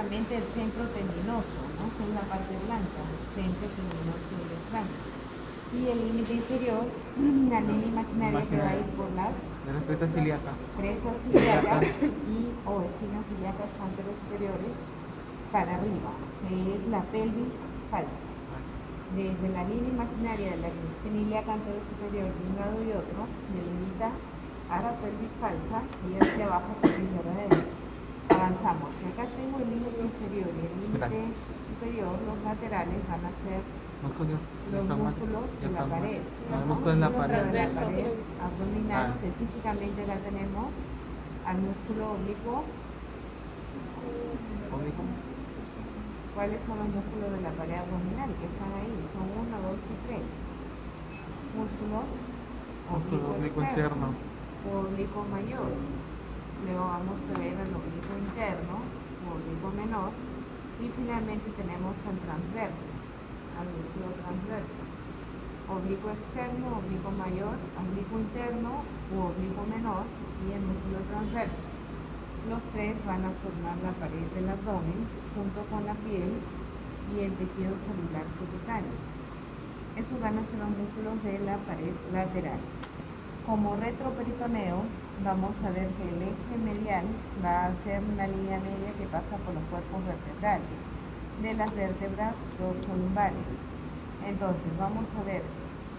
básicamente el centro tendinoso, ¿no? Que es la parte blanca, centro tendinoso del diafragma. Y el límite inferior, la línea imaginaria que va a ir por las crestas ilíacas y o esquinas ilíacas anterosuperiores para arriba, que es la pelvis falsa. Desde la línea imaginaria de la esquina ilíaca anterosuperior de un lado y otro, delimita a la pelvis falsa y hacia abajo pelvis verdadera. Avanzamos. Acá tengo el límite inferior y el límite superior, los laterales van a ser los músculos de la pared. Los músculos de la pared abdominal, específicamente la tenemos al músculo oblicuo. ¿Cuáles son los músculos de la pared abdominal que están ahí? Son 1, 2 y 3. Músculo oblicuo externo, oblicuo mayor. Luego vamos a ver el oblicuo interno, oblicuo menor. Y finalmente tenemos al transverso, al músculo transverso. Oblicuo externo, oblicuo mayor, oblicuo interno u oblicuo menor y el músculo transverso. Los tres van a formar la pared del abdomen junto con la piel y el tejido celular cutáneo. Esos van a ser los músculos de la pared lateral. Como retroperitoneo, vamos a ver que el eje medial va a ser una línea media que pasa por los cuerpos vertebrales de las vértebras dorsolumbares. Entonces vamos a ver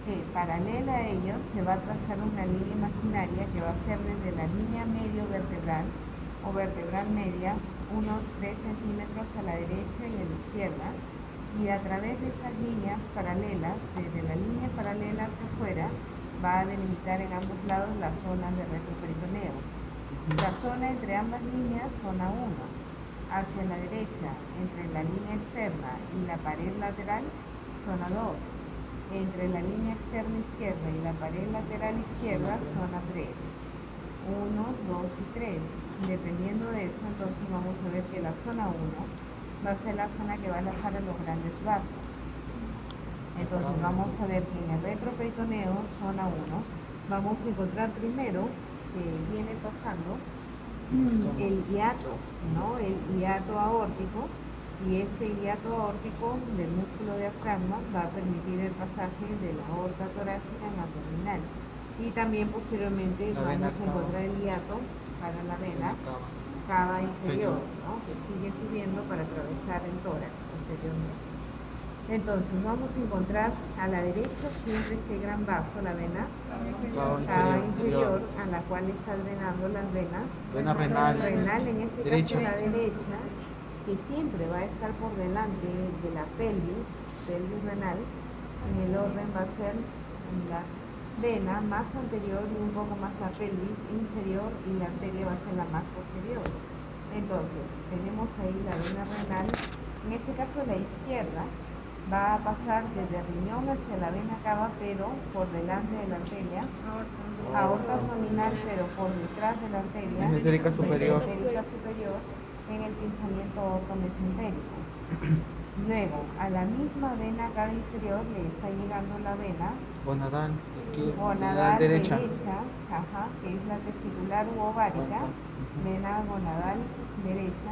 que paralela a ellos se va a trazar una línea imaginaria que va a ser desde la línea medio vertebral o vertebral media unos 3 centímetros a la derecha y a la izquierda, y a través de esas líneas paralelas, desde la línea paralela hacia afuera, va a delimitar en ambos lados las zonas de retroperitoneo. La zona entre ambas líneas, zona 1, hacia la derecha, entre la línea externa y la pared lateral, zona 2, entre la línea externa izquierda y la pared lateral izquierda, zona 3, 1, 2 y 3. Dependiendo de eso, entonces vamos a ver que la zona 1 va a ser la zona que va a alojar a los grandes vasos. Entonces vamos a ver que en el retroperitoneo, zona 1, vamos a encontrar primero que viene pasando el hiato, ¿no? El hiato aórtico, y este hiato aórtico del músculo diafragma va a permitir el pasaje de la aorta torácica en abdominal. Y también posteriormente vamos a encontrar el hiato para la vena cava inferior, ¿no? Que sigue subiendo para atravesar el tórax posteriormente. Entonces vamos a encontrar a la derecha siempre este gran vaso, la vena cava inferior, a la cual está drenando las venas. Vena renal. Renal, en este caso la derecha, que siempre va a estar por delante de la pelvis renal. En el orden va a ser la vena más anterior y un poco más la pelvis inferior, y la arteria va a ser la más posterior. Entonces tenemos ahí la vena renal, en este caso la izquierda va a pasar desde el riñón hacia la vena cava, pero por delante de la arteria, aorta abdominal, pero por detrás de la arteria mesentérica superior, en el pinzamiento ortomesentérico. Luego, a la misma vena cava inferior le está llegando la vena gonadal derecha, que es la testicular u ovárica, vena gonadal derecha,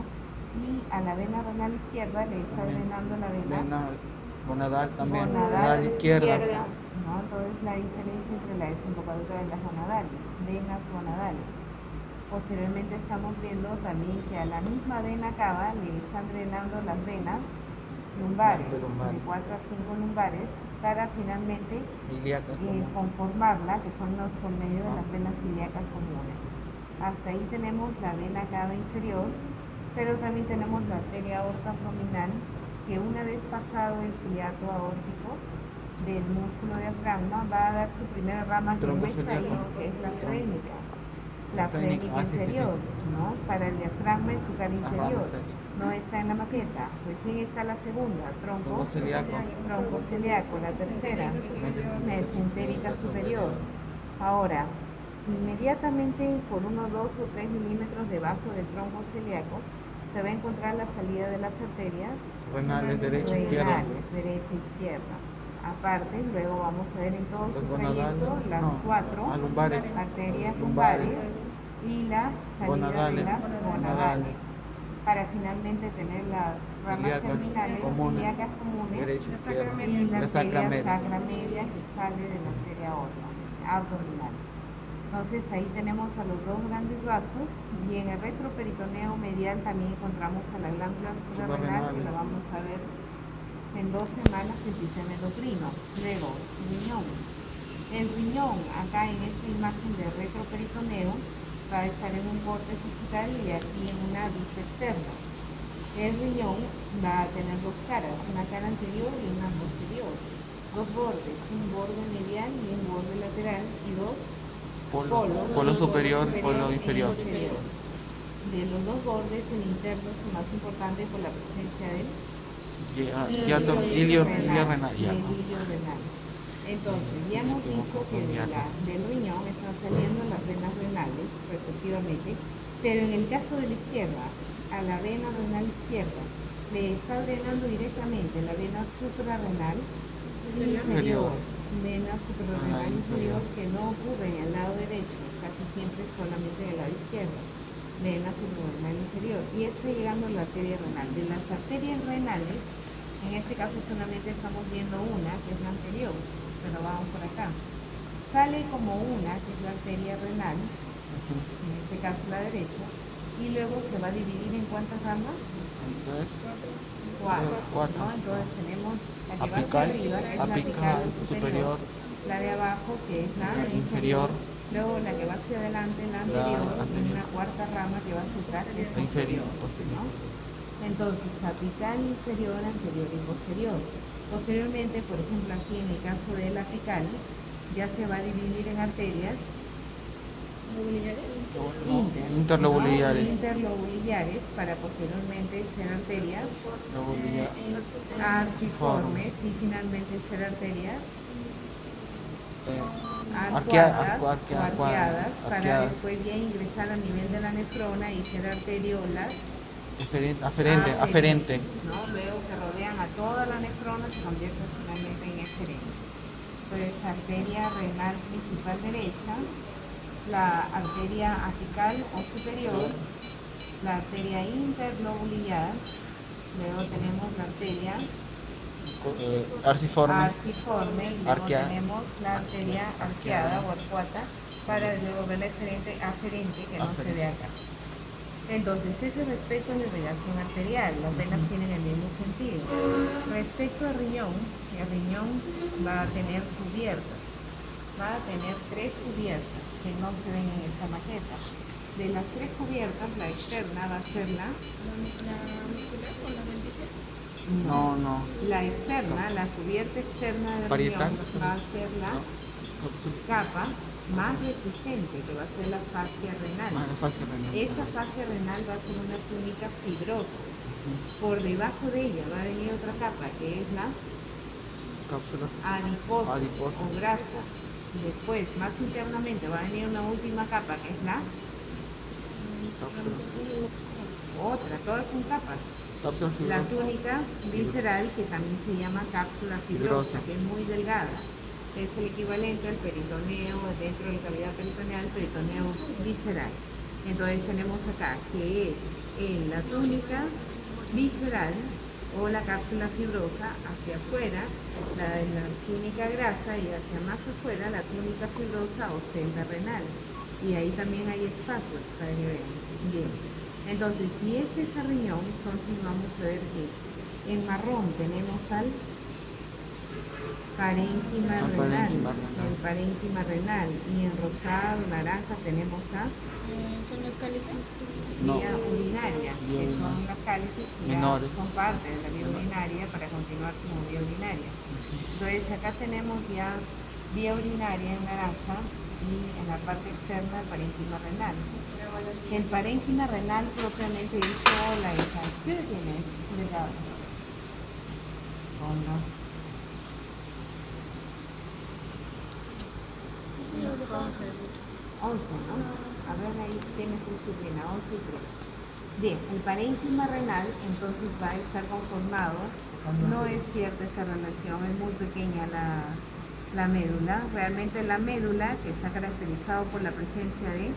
y a la vena renal izquierda le está drenando la vena gonadal también, gonadal izquierda. ¿No? Entonces la diferencia entre la desembocadura de las gonadales, venas gonadales. Posteriormente estamos viendo también que a la misma vena cava le están drenando las venas lumbares, de 4 a 5 lumbares, para finalmente conformarla, que son los por medio de las venas ilíacas comunes. Hasta ahí tenemos la vena cava inferior, pero también tenemos la arteria aorta abdominal, que una vez pasado el hiato aórtico del músculo diafragma va a dar su primera rama, que no está ahí, que es la frénica. La frénica inferior, ¿no? Para el diafragma y su cara inferior. No está en la maqueta. Recién está la segunda, tronco celíaco. La tercera, mesentérica superior. Ahora, inmediatamente por 1, 2 o 3 milímetros debajo del tronco celíaco se va a encontrar la salida de las arterias renales derecha e izquierda. Aparte, luego vamos a ver en todo su trayecto las 4 arterias lumbares y la salida de las gonadales. para finalmente tener las ramas Ilíacas terminales, comunes, ilíacas comunes, derecha, izquierda, y la la arteria sacra sacra media. media que sale de la arteria abdominal. Entonces ahí tenemos a los dos grandes vasos, y en el retroperitoneo medial también encontramos a la glándula suprarrenal, que la vamos a ver en 2 semanas en sistema endocrino. Luego, riñón. El riñón, acá en esta imagen de retroperitoneo, va a estar en un vórtice hospital y aquí en una vista externa. El riñón va a tener dos caras, una cara anterior y una posterior. Dos bordes, un borde medial y un borde lateral, y dos polo superior, polo inferior. De los dos bordes, el interno es el más importante por la presencia del Ilio renal. renal. Entonces, ya hemos visto que del riñón están saliendo las venas renales, respectivamente, pero en el caso de la izquierda, a la vena renal izquierda, le está drenando directamente la vena suprarrenal inferior. Vena suprarrenal inferior, que no ocurre en el lado derecho, casi siempre solamente en el lado izquierdo. Vena suprarrenal inferior. Y está llegando la arteria renal. De las arterias renales, en este caso solamente estamos viendo una, que es la anterior, pero vamos por acá. Sale como una, que es la arteria renal, en este caso la derecha, y luego se va a dividir en ¿cuántas ramas? Entonces, Cuatro. ¿No? Entonces tenemos la que va hacia apical, arriba, que es la apical superior, la de abajo, que es la inferior, luego la que va hacia adelante, la anterior, y una cuarta rama que va hacia atrás, que es la posterior, ¿no? Entonces, apical, inferior, anterior y posterior. Posteriormente, por ejemplo, aquí en el caso del apical, ya se va a dividir en arterias interlobulillares, para posteriormente ser arterias arciformes y finalmente ser arterias arcuadas, para después ya ingresar a nivel de la nefrona y ser arteriolas aferente, ¿no? Luego que rodean a toda la nefrona, se convierten finalmente en eferente. Entonces, arteria renal principal derecha, la arteria apical o superior, la arteria interlobulillar, luego tenemos la arteria arciforme, luego tenemos la arteria arqueada o arcuata, para luego ver la aferente, que no se ve acá. Entonces, eso es respecto a la irrigación arterial, las venas tienen el mismo sentido. Respecto al riñón, el riñón va a tener cubiertas, va a tener 3 cubiertas que no se ven en esa maqueta. De las 3 cubiertas, la externa va a ser la muscular o la ventiscal. No. La externa, la cubierta externa del riñón va a ser la capa más resistente, que va a ser la fascia renal. Esa fascia renal va a ser una túnica fibrosa. Por debajo de ella va a venir otra capa, que es la adiposa o grasa. Después, más internamente, va a venir una última capa, que es la otra, todas son capas. La túnica visceral, que también se llama cápsula fibrosa, que es muy delgada. Es el equivalente al peritoneo, dentro de la cavidad peritoneal, peritoneo visceral. Entonces tenemos acá que es la túnica visceral o la cápsula fibrosa hacia afuera, la túnica grasa, y hacia más afuera la túnica fibrosa o celda renal. Y ahí también hay espacios para que vean. Bien. Entonces, si este es el riñón, entonces vamos a ver que en marrón tenemos al parénquima renal, el parénquima renal, y en rosado, naranja, tenemos a ¿Son los cálices? vía urinaria, que son las cálices que ya son parte de la vía urinaria para continuar como vía urinaria. Entonces acá tenemos ya vía urinaria en naranja y en la parte externa el parénquima renal. El parénquima renal propiamente dicho, la hija, ¿qué tienes? Delgado. Los 11. 11, ¿no? A ver, ahí tienes tu disciplina, 11 y 3. Bien, el parénquima renal entonces va a estar conformado, no es cierta esta relación, es muy pequeña la médula. Realmente la médula, que está caracterizado por la presencia de,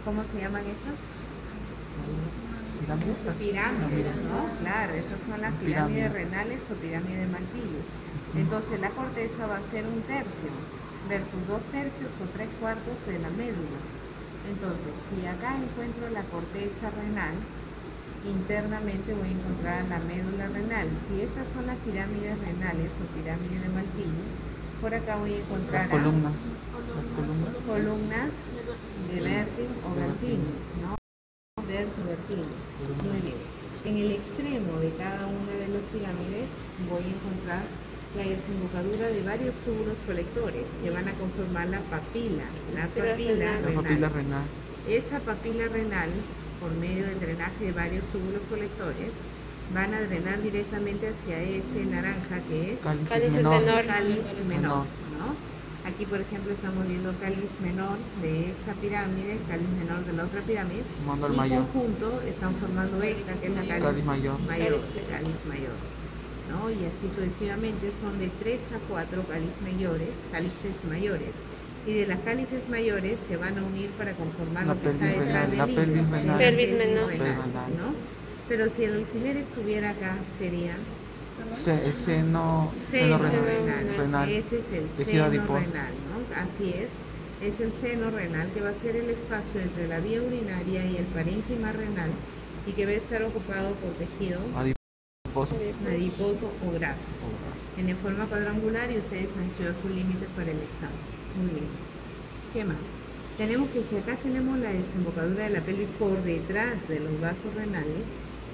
¿cómo se llaman esas? Pirámides, ¿no? Claro, esas son las pirámides Pirámide. renales o pirámides de Malpighi. Entonces la corteza va a ser 1/3 versus 2/3 o 3/4 de la médula. Entonces, si acá encuentro la corteza renal, internamente voy a encontrar la médula renal. Si estas son las pirámides renales o pirámides de Malpighi, por acá voy a encontrar Las columnas. columnas de Bertin o Bertini, ¿no? Bertini. Muy bien. En el extremo de cada una de las pirámides voy a encontrar la desembocadura de varios túbulos colectores que van a conformar la papila renal. Esa papila renal, por medio del drenaje de varios túbulos colectores, van a drenar directamente hacia ese naranja que es Cáliz menor. cáliz menor, ¿no? Aquí, por ejemplo, estamos viendo cáliz menor de esta pirámide, cáliz menor de la otra pirámide, Mando al y mayor. conjunto están formando esta, que es la Cáliz mayor. cáliz mayor, ¿no? Y así sucesivamente son de 3 a 4 cálices mayores. Y de las cálices mayores se van a unir para conformar La lo que está pelvis detrás renal, del la hilo, pelvis renal. la Pelvis menor. renal, ¿no? Pero si el alfiler estuviera acá, sería Seno renal. Ese es el Tejido seno adiposo. renal, ¿no? Así es el seno renal, que va a ser el espacio entre la vía urinaria y el parénquima renal y que va a estar ocupado por tejido Adiposo. adiposo o graso, en forma cuadrangular, y ustedes han estudiado sus límites para el examen. Muy bien. ¿Qué más? Tenemos que, si acá tenemos la desembocadura de la pelvis por detrás de los vasos renales,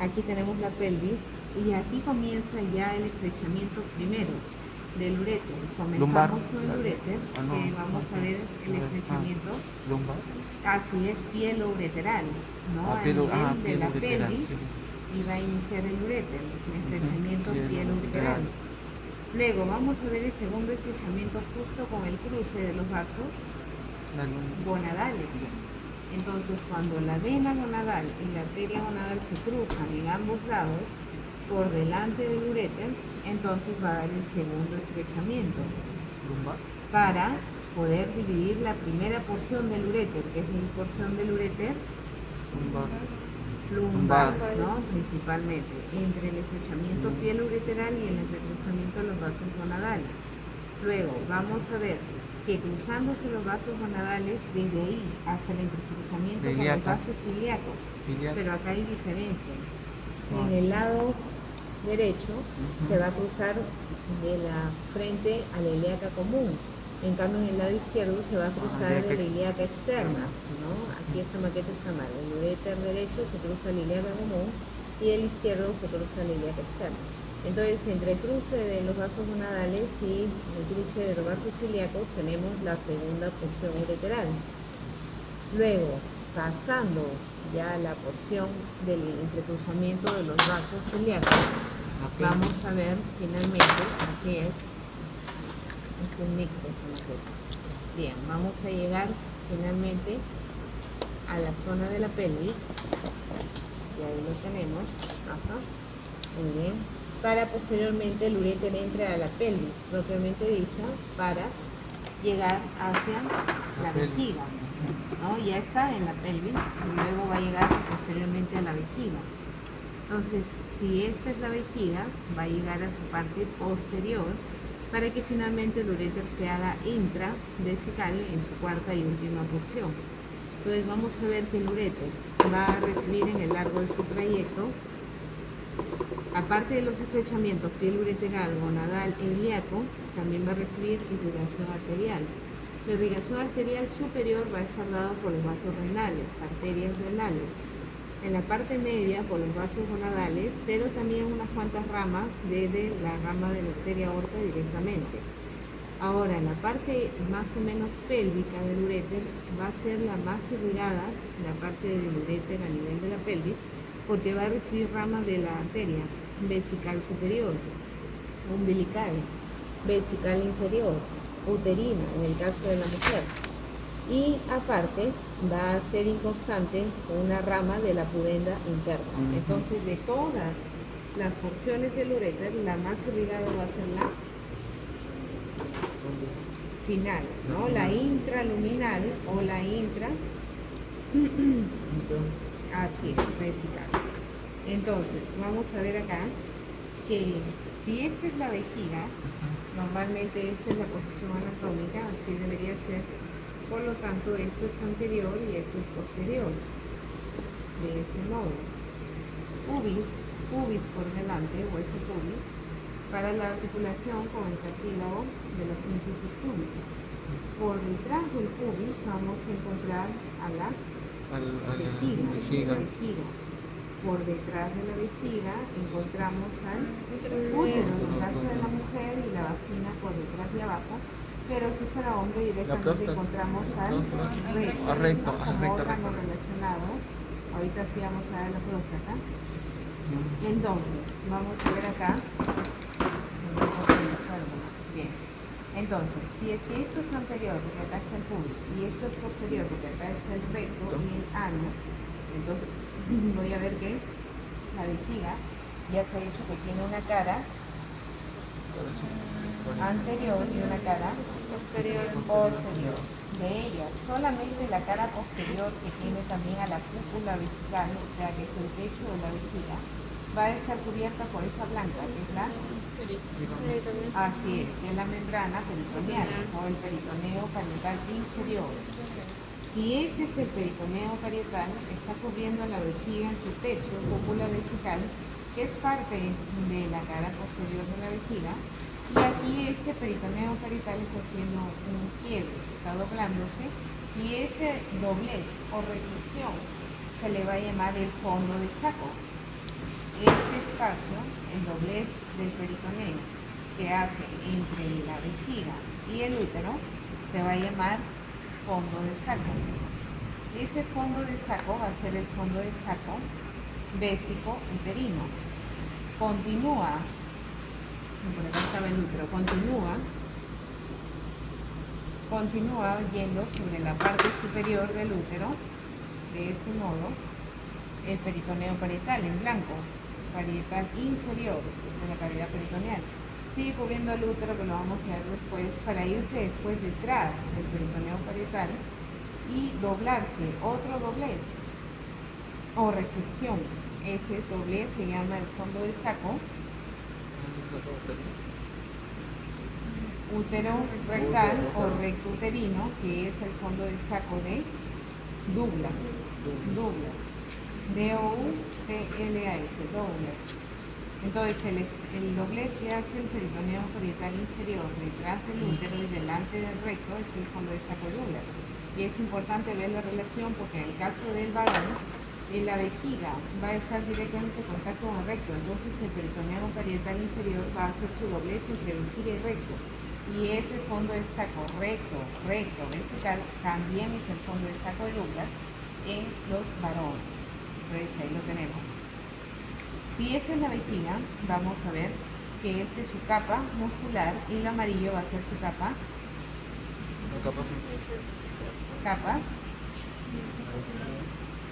aquí tenemos la pelvis y aquí comienza ya el estrechamiento primero del uréter. Lumbar. Comenzamos con el uréter, no. que vamos a ver el estrechamiento. Lumbar. Así es, pielo-ureteral, ¿no? A Pielo- nivel de la pielo-ureteral, pelvis, sí. y va a iniciar el uréter, el estrechamiento Pielo- pielo-ureteral. ureteral. Luego vamos a ver el segundo estrechamiento justo con el cruce de los vasos La lumbar. gonadales. Entonces, cuando la vena gonadal y la arteria gonadal se cruzan en ambos lados, por delante del uréter, entonces va a dar el segundo estrechamiento Lumbar. para poder dividir la primera porción del uréter, que es la porción del uréter Lumbar. lumbar, Lumbar. ¿no? Principalmente, entre el estrechamiento pielo-ureteral y el entrecruzamiento de los vasos gonadales. Luego, vamos a ver que cruzándose los vasos gonadales, desde ahí hasta el entrecruzamiento con los Ilíaca. vasos ilíacos, Ilíaca. pero acá hay diferencia. Ah. En el lado derecho se va a cruzar de la frente a la ilíaca común. En cambio, en el lado izquierdo se va a cruzar de la ilíaca externa, ¿no? Aquí esta maqueta está mal. El uréter derecho se cruza la ilíaca común y el izquierdo se cruza la ilíaca externa. Entonces, entre el cruce de los vasos gonadales y el cruce de los vasos ilíacos tenemos la segunda porción ureteral. Luego, pasando ya la porción del entrecruzamiento de los vasos ilíacos, vamos a ver finalmente, así es mixto esta maqueta. Bien, vamos a llegar finalmente a la zona de la pelvis, y ahí lo tenemos, ajá, muy bien, para posteriormente el uréter entre a la pelvis, propiamente dicha, para llegar hacia la vejiga, ¿no? Ya está en la pelvis y luego va a llegar posteriormente a la vejiga. Entonces, si esta es la vejiga, va a llegar a su parte posterior para que finalmente el uréter se haga intravesical en su cuarta y última porción. Entonces vamos a ver que el uréter va a recibir en el largo de su trayecto, aparte de los estrechamientos pielo-ureteral, gonadal e ilíaco, también va a recibir irrigación arterial. La irrigación arterial superior va a estar dada por los vasos renales, arterias renales. En la parte media por los vasos gonadales, pero también unas cuantas ramas desde la rama de la arteria aorta directamente. Ahora, en la parte más o menos pélvica del uréter va a ser la más irrigada, la parte del uréter a nivel de la pelvis, porque va a recibir ramas de la arteria vesical superior, umbilical, vesical inferior, uterina en el caso de la mujer. Y aparte va a ser inconstante una rama de la pudenda interna. Entonces, de todas las porciones del uréter, la más irrigada va a ser la final, ¿no? La intraluminal o la intra, así es, vesical. Entonces, vamos a ver acá que si esta es la vejiga, normalmente esta es la posición anatómica, así debería ser. Por lo tanto, esto es anterior y esto es posterior. De ese modo. Pubis por delante, hueso pubis, para la articulación con el cartílago de la síntesis púbica. Por detrás del pubis vamos a encontrar a la vejiga. Por detrás de la vejiga encontramos al útero, en el caso de la mujer, y la vagina por detrás y abajo, pero si fuera hombre directamente encontramos al recto, como órgano relacionado. Ahorita sí vamos a ver la próstata. Entonces, vamos a ver acá. Bien. Entonces, si es que esto es anterior, porque acá está el pubis, y esto es posterior, porque acá está el recto y el ano, entonces voy a ver que la vejiga ya se ha dicho que tiene una cara anterior y una cara posterior. De ella, solamente la cara posterior, que tiene también a la cúpula vesical, o sea que es el techo de la vejiga, va a estar cubierta por esa blanca, que es la así es, que es la membrana peritoneal o el peritoneo parietal inferior. Si este es el peritoneo parietal, está cubriendo la vejiga en su techo, cúpula vesical, que es parte de la cara posterior de la vejiga, y aquí este peritoneo parietal está haciendo un quiebre, está doblándose, y ese doblez o reflexión se le va a llamar el fondo de saco. Este espacio, el doblez del peritoneo que hace entre la vejiga y el útero, se va a llamar fondo de saco. Ese fondo de saco va a ser el fondo de saco vésico uterino. Continúa, por acá estaba el útero, continúa yendo sobre la parte superior del útero, de este modo, el peritoneo parietal en blanco, parietal inferior de la cavidad peritoneal. Sigue cubriendo el útero, que lo vamos a ver después, para irse después detrás del peritoneo parietal y doblarse, otro doblez o reflexión. Ese doblez se llama el fondo de saco. Útero rectal o recto uterino, que es el fondo de saco de Douglas. D-O-U-G-L-A-S, Douglas. Entonces, el doblez que hace el peritoneo parietal inferior detrás del útero y delante del recto es el fondo de saco de Douglas. Y es importante ver la relación porque en el caso del varón, la vejiga va a estar directamente en contacto con el recto, entonces el peritoneo parietal inferior va a hacer su doblez entre vejiga y recto. Y ese fondo de saco recto vesical también es el fondo de saco de Douglas en los varones. Entonces ahí lo tenemos. Si esta es la vejiga, vamos a ver que esta es su capa muscular y el amarillo va a ser su capa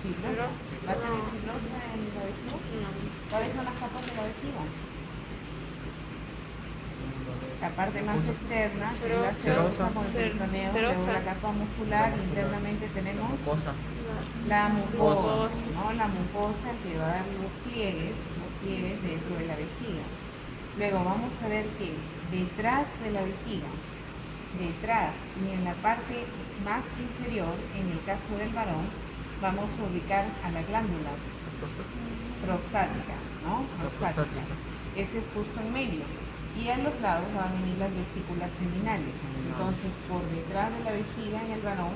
fibrosa. ¿Va a tener fibrosa en la vejiga? ¿Cuáles son las capas de la vejiga? La parte más externa, que es la serosa con el peritoneo, luego la capa muscular, internamente tenemos la mucosa, ¿no? La mucosa que va a dar los pliegues dentro de la vejiga. Luego vamos a ver que detrás de la vejiga, detrás y en la parte más inferior, en el caso del varón, vamos a ubicar a la glándula prostática, ¿no? Prostática. Ese es justo en medio. Y a los lados van a venir las vesículas seminales. Entonces, por detrás de la vejiga en el varón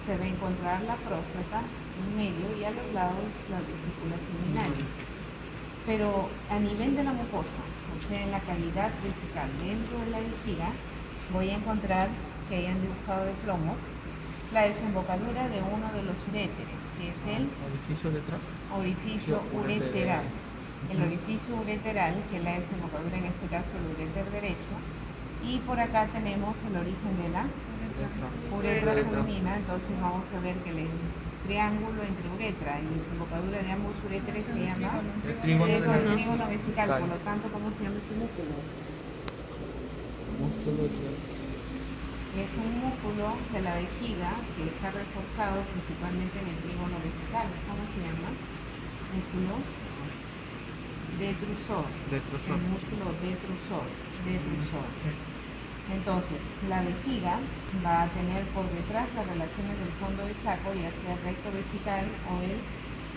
se va a encontrar la próstata en medio y a los lados las vesículas seminales. Pero a nivel de la mucosa, o sea, en la cavidad vesical dentro de la vejiga, voy a encontrar que hayan dibujado de plomo la desembocadura de uno de los uréteres, que es el orificio ureteral. El orificio ureteral, que es la desembocadura, en este caso el uréter derecho, y por acá tenemos el origen de la uretra femenina. Entonces vamos a ver que el triángulo entre uretra y desembocadura de ambos uréteres se llama trígono vesical. Por lo tanto, ¿cómo se llama este músculo? Es un músculo de la vejiga que está reforzado principalmente en el trígono vesical. ¿Cómo se llama? Músculo detrusor. Detrusor. El músculo detrusor. Entonces, la vejiga va a tener por detrás las relaciones del fondo del saco, ya sea recto vesical o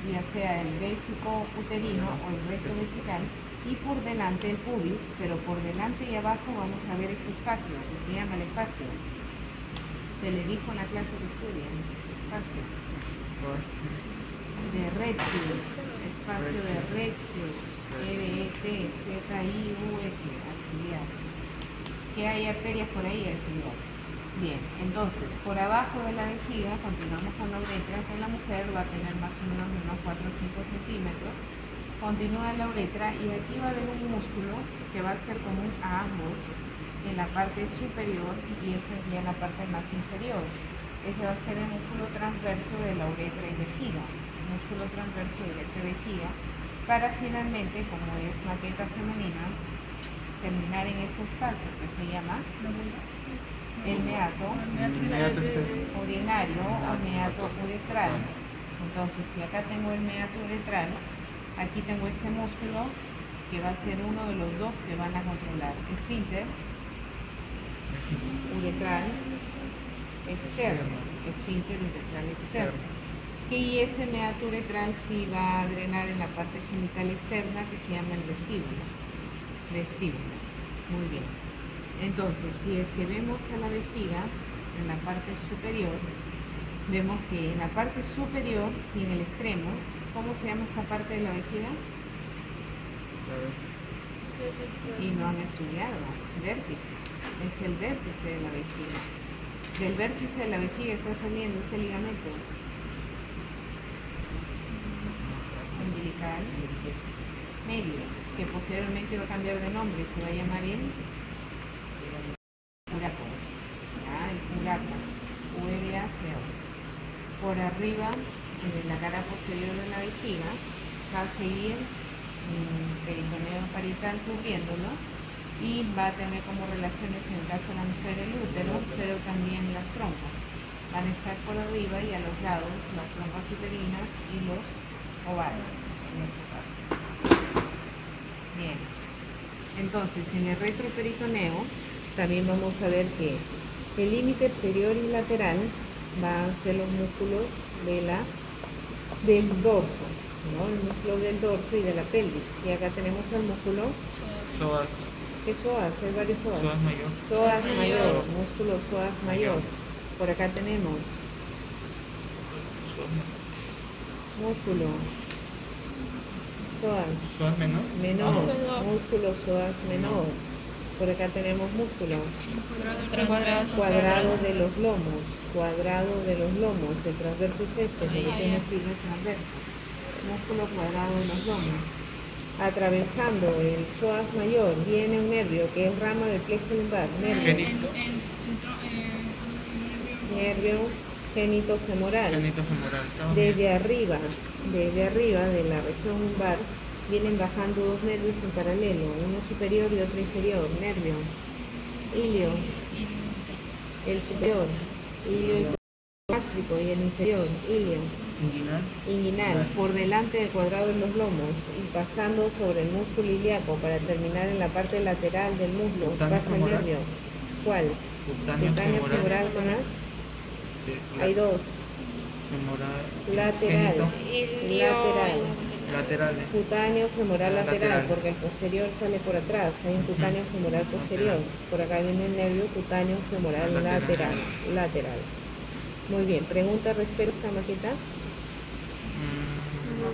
ya sea el vésico uterino o el recto vesical, y por delante el pubis, pero por delante y abajo vamos a ver este espacio, que se llama el espacio. Se le dijo en la clase que estudian, espacio de Retzius, espacio de Retzius, R-E-T-Z-I-U-S, auxiliares. Que hay arterias por ahí a este lugar. Bien, entonces, por abajo de la vejiga, continuamos con la uretra, que la mujer va a tener más o menos unos 4 o 5 centímetros. Continúa la uretra y aquí va a haber un músculo que va a ser común a ambos en la parte superior y esta es ya la parte más inferior. Ese va a ser el músculo transverso de la uretra y vejiga. Músculo transverso de uretra y vejiga, para finalmente, como es maqueta femenina, terminar en este espacio que se llama el meato urinario o meato uretral. Entonces, si acá tengo el meato uretral, aquí tengo este músculo que va a ser uno de los dos que van a controlar. Esfínter uretral externo, esfínter uretral externo. Y este meato uretral sí va a drenar en la parte genital externa que se llama el vestíbulo. Muy bien. Entonces, si es que vemos a la vejiga en la parte superior, vemos que en la parte superior y en el extremo, ¿cómo se llama esta parte de la vejiga? Y no han estudiado. Vértice. Es el vértice de la vejiga. Del vértice de la vejiga está saliendo este ligamento umbilical medio, que posteriormente va a cambiar de nombre, se va a llamar el curaco, el curaco, URACO. Por arriba de la cara posterior de la vejiga va a seguir peritoneo parietal cubriéndolo y va a tener como relaciones en el caso de la mujer el útero, pero también las trompas. Van a estar por arriba y a los lados las trompas uterinas y los ovarios, en este caso. Bien, entonces en el retroperitoneo también vamos a ver que el límite exterior y lateral van a ser los músculos del dorso, ¿no? El músculo del dorso y de la pelvis. Y acá tenemos el músculo Psoas. ¿qué psoas? Hay varios psoas. Psoas mayor. Psoas mayor, músculo psoas mayor. Por acá tenemos músculo psoas menor. menor, músculo psoas menor. Por acá tenemos músculo cuadrado de los lomos, el transverso es este, porque tiene fibra transversa. Músculo cuadrado de los lomos. Atravesando el psoas mayor viene un nervio que es rama del plexo lumbar, nervio genitofemoral. Desde arriba de la región lumbar vienen bajando dos nervios en paralelo, uno superior y otro inferior, nervio ilio, el superior, ilio gástrico, y el inferior, ilio inguinal, por delante del cuadrado de los lomos y pasando sobre el músculo ilíaco para terminar en la parte lateral del muslo, pasa el nervio. ¿Cuál? Cutáneo femoral con las. Hay dos. Lateral. Cutáneo femoral lateral, porque el posterior sale por atrás. Hay un cutáneo femoral posterior. Por acá viene el nervio cutáneo femoral lateral. Muy bien. ¿Pregunta respecto a esta maqueta? No.